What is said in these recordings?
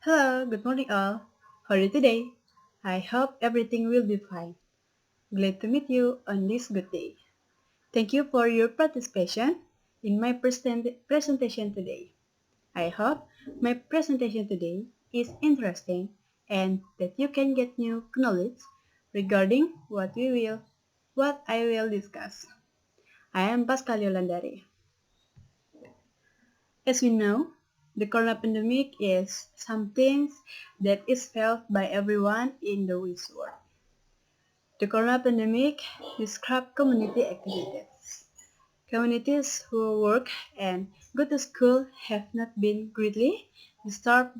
Hello, good morning all. How are you today? I hope everything will be fine. Glad to meet you on this good day. Thank you for your participation in my presentation today. I hope my presentation today is interesting and that you can get new knowledge regarding what I will discuss. I am Pascal Yolandari. As we know, the corona pandemic is something that is felt by everyone in the world. The corona pandemic describes community activities. Communities who work and go to school have not been greatly disturbed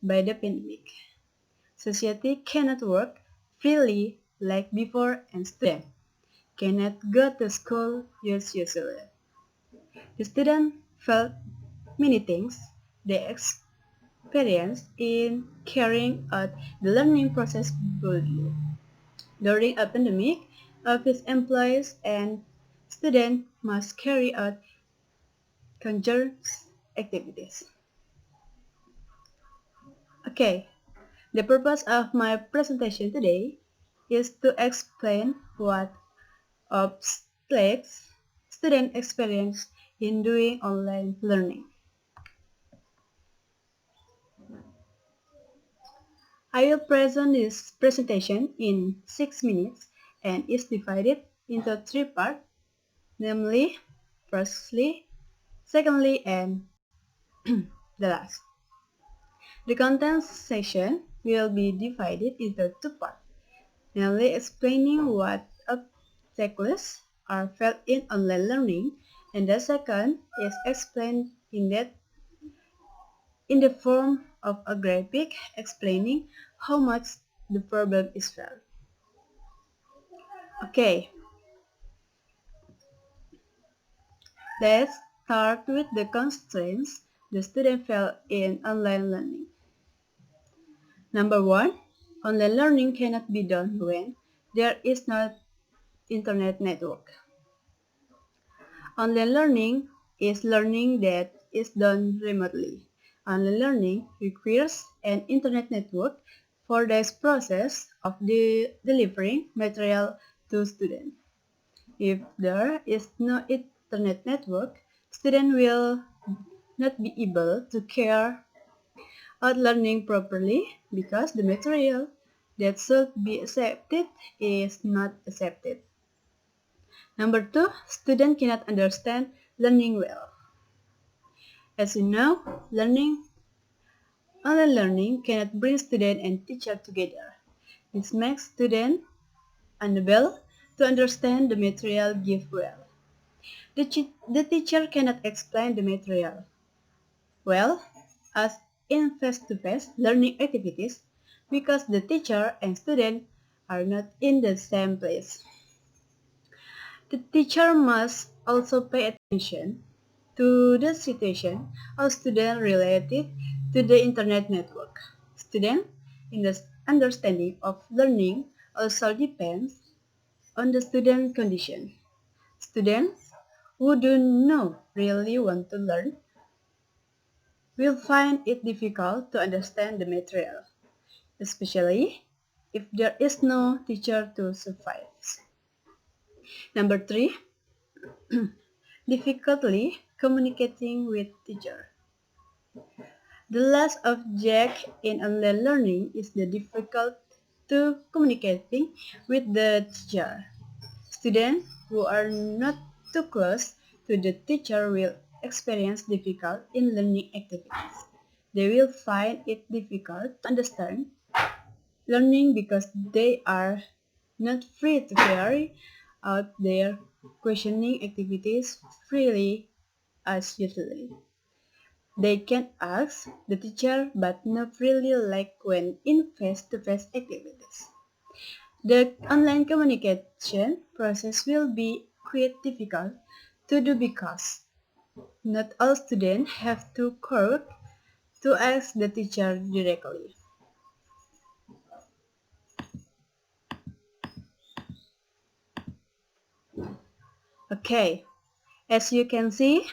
by the pandemic. Society cannot work freely like before and students cannot go to school as usual. The students felt many things they experienced in carrying out the learning process boldly. During a pandemic, office employees and students must carry out conjoined activities. Okay, the purpose of my presentation today is to explain what obstacles students experience in doing online learning. I will present this presentation in 6 minutes and is divided into 3 parts, namely, firstly, secondly, and the last. The content section will be divided into 2 parts, namely explaining what obstacles are felt in online learning, and the second is explained in the form of a graphic explaining how much the problem is felt. Okay, let's start with the constraints the student felt in online learning. Number 1, online learning cannot be done when there is no internet network. Online learning is learning that is done remotely. Online learning requires an internet network for this process of delivering material to students. If there is no internet network, students will not be able to carry out learning properly because the material that should be accepted is not accepted. Number 2, students cannot understand learning well. As you know, online learning cannot bring student and teacher together. This makes students unable to understand the material given well. The teacher cannot explain the material well as in face-to-face learning activities because the teacher and student are not in the same place. The teacher must also pay attention to the situation of students related to the internet network. Students in the understanding of learning also depends on the student condition. Students who do not really want to learn will find it difficult to understand the material, especially if there is no teacher to supervise. Number 3, difficulty communicating with teacher. The last object in online learning is the difficult to communicating with the teacher. Students who are not too close to the teacher will experience difficult in learning activities. They will find it difficult to understand learning because they are not free to carry out their questioning activities freely as usually. They can ask the teacher but not really like when in face-to-face activities. The online communication process will be quite difficult to do because not all students have to courage to ask the teacher directly. Okay, as you can see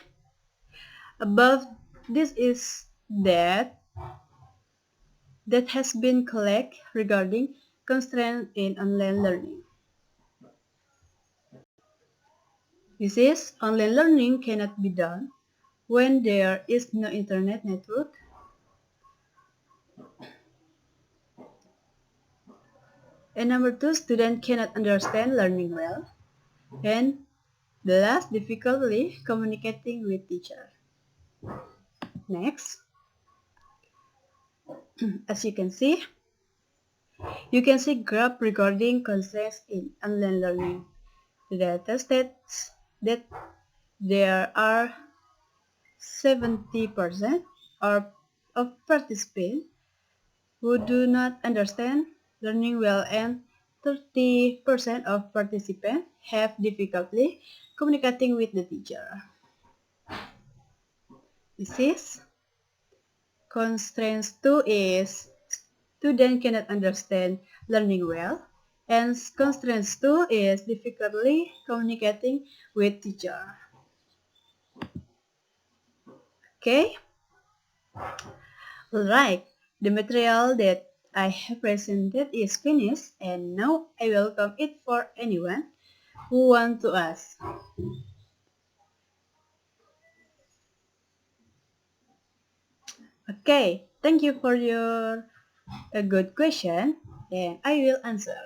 above, this is that that has been collected regarding constraints in online learning. This is, online learning cannot be done when there is no internet network, and number two, students cannot understand learning well, and the last, difficulty communicating with teacher. Next, as you can see graph regarding constraints in online learning. The data states that there are 70% of participants who do not understand learning well, and 30% of participants have difficulty communicating with the teacher. This is constraints 2 is student cannot understand learning well, and constraints 2 is difficulty communicating with teacher. Okay? Alright, the material that I have presented is finished, and now I welcome it for anyone who wants to ask. Okay, thank you for your a good question, and I will answer.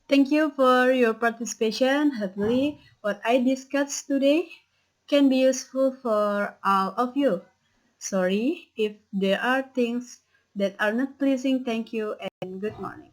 Thank you for your participation. Hopefully, what I discussed today can be useful for all of you. Sorry if there are things that are not pleasing. Thank you and good morning.